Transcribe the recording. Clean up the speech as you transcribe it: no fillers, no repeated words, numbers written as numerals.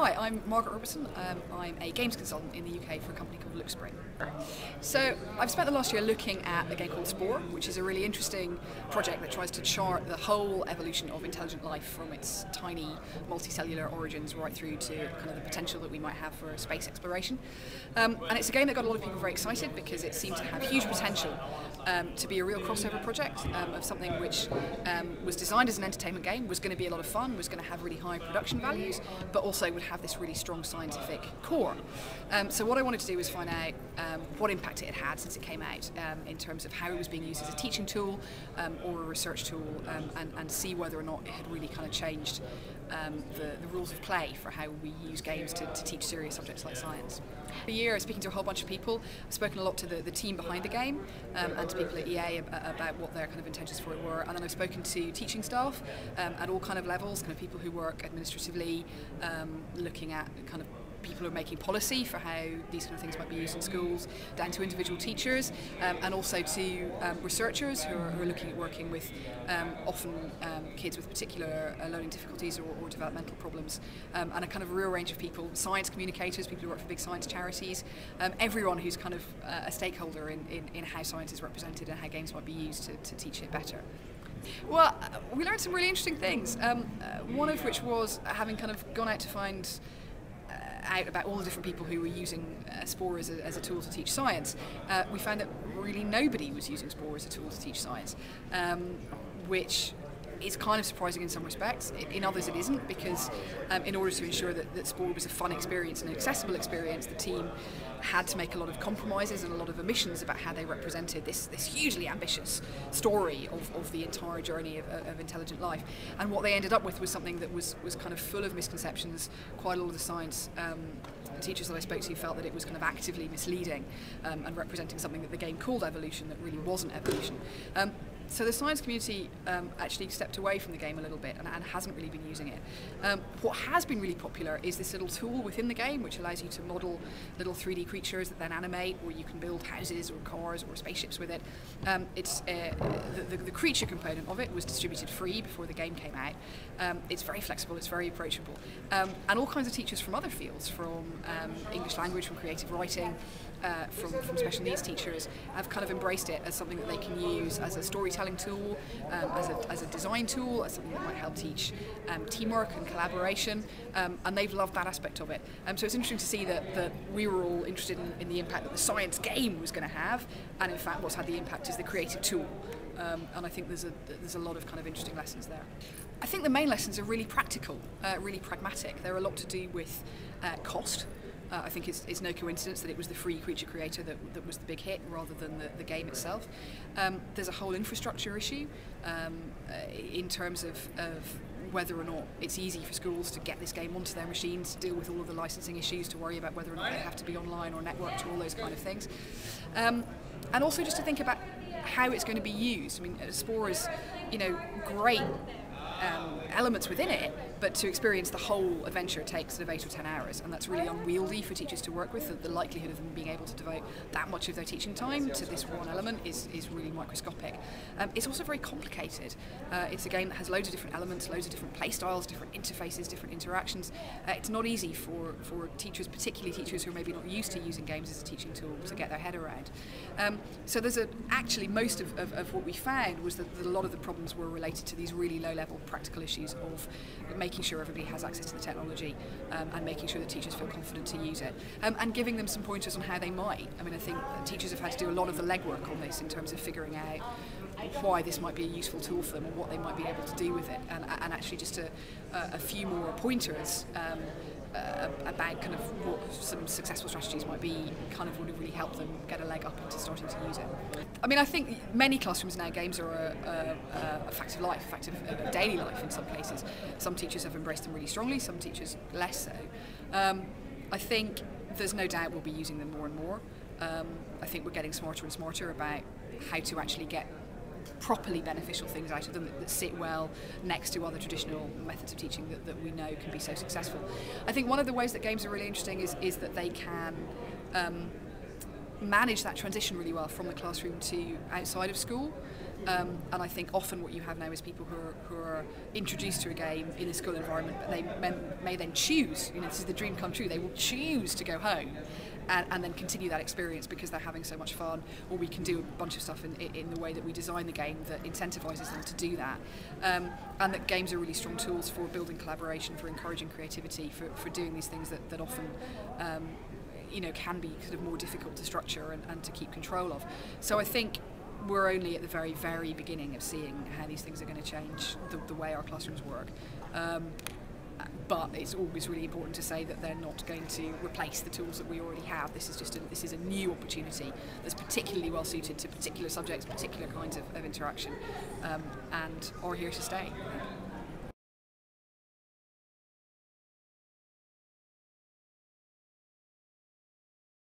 Hi, I'm Margaret Robertson. I'm a games consultant in the UK for a company called Lookspring. So I've spent the last year looking at a game called Spore, which is a really interesting project that tries to chart the whole evolution of intelligent life from its tiny multicellular origins right through to kind of the potential that we might have for space exploration. And it's a game that got a lot of people very excited because it seemed to have huge potential to be a real crossover project of something which was designed as an entertainment game, was going to be a lot of fun, was going to have really high production values, but also would have this really strong scientific core. So what I wanted to do was find out what impact it had since it came out in terms of how it was being used as a teaching tool or a research tool, and see whether or not it had really kind of changed the rules of play for how we use games to teach serious subjects like science. For a year, speaking to a whole bunch of people, I've spoken a lot to the team behind the game and to people at EA about what their kind of intentions for it were, and then I've spoken to teaching staff at all kind of levels, kind of people who work administratively, looking at kind of people who are making policy for how these kind of things might be used in schools, down to individual teachers, and also to researchers who are looking at working with often kids with particular learning difficulties or developmental problems, and a kind of real range of people, science communicators, people who work for big science charities, everyone who's kind of a stakeholder in how science is represented and how games might be used to teach it better. Well, we learned some really interesting things, one of which was having kind of gone out to find out about all the different people who were using Spore as a tool to teach science. We found that really nobody was using Spore as a tool to teach science, which is kind of surprising in some respects. In others it isn't, because in order to ensure that Spore was a fun experience and an accessible experience, the team had to make a lot of compromises and a lot of omissions about how they represented this hugely ambitious story of the entire journey of intelligent life. And what they ended up with was something that was kind of full of misconceptions. Quite a lot of the science teachers that I spoke to felt that it was kind of actively misleading and representing something that the game called evolution that really wasn't evolution. So the science community actually stepped away from the game a little bit and hasn't really been using it. What has been really popular is this little tool within the game which allows you to model little 3D creatures that then animate, or you can build houses or cars or spaceships with it. It's the creature component of it was distributed free before the game came out. It's very flexible, it's very approachable. And all kinds of teachers from other fields, from English language, from creative writing, from special needs teachers, have kind of embraced it as something that they can use as a storytelling tool, as a design tool, as something that might help teach teamwork and collaboration, and they've loved that aspect of it. So it's interesting to see that we were all interested in the impact that the science game was going to have, and in fact what's had the impact is the creative tool. And I think there's a lot of kind of interesting lessons there. I think the main lessons are really practical, really pragmatic. They're a lot to do with cost. I think it's no coincidence that it was the free Creature Creator that was the big hit rather than the game itself. There's a whole infrastructure issue in terms of whether or not it's easy for schools to get this game onto their machines, to deal with all of the licensing issues, to worry about whether or not they have to be online or networked, or all those kind of things. And also just to think about how it's going to be used. I mean, Spore is, great elements within it, but to experience the whole adventure takes sort of 8 or 10 hours, and that's really unwieldy for teachers to work with. The likelihood of them being able to devote that much of their teaching time to this one element is really microscopic. It's also very complicated. It's a game that has loads of different elements, loads of different play styles, different interfaces, different interactions. It's not easy for teachers, particularly teachers who are maybe not used to using games as a teaching tool, to get their head around. So there's actually most of what we found was that a lot of the problems were related to these really low-level practical issues of making sure everybody has access to the technology, and making sure that teachers feel confident to use it, and giving them some pointers on how they might. I mean, I think teachers have had to do a lot of the legwork on this in terms of figuring out why this might be a useful tool for them, or what they might be able to do with it, and actually just a few more pointers about kind of what some successful strategies might be kind of would really help them get a leg up into starting to use it. I mean, I think many classrooms now, games are a fact of life, a fact of daily life in some cases. Some teachers have embraced them really strongly, some teachers less so. I think there's no doubt we'll be using them more and more. I think we're getting smarter and smarter about how to actually get properly beneficial things out of them that sit well next to other traditional methods of teaching that we know can be so successful. I think one of the ways that games are really interesting is that they can manage that transition really well from the classroom to outside of school. And I think often what you have now is people who are introduced to a game in a school environment, but they may then choose, this is the dream come true, they will choose to go home and then continue that experience because they're having so much fun, or we can do a bunch of stuff in the way that we design the game that incentivizes them to do that. And that games are really strong tools for building collaboration, for encouraging creativity, for doing these things that often can be sort of more difficult to structure and to keep control of. So I think we're only at the very, very beginning of seeing how these things are going to change the way our classrooms work. But it's always really important to say that they're not going to replace the tools that we already have. This is a new opportunity that's particularly well suited to particular subjects, particular kinds of interaction, and are here to stay.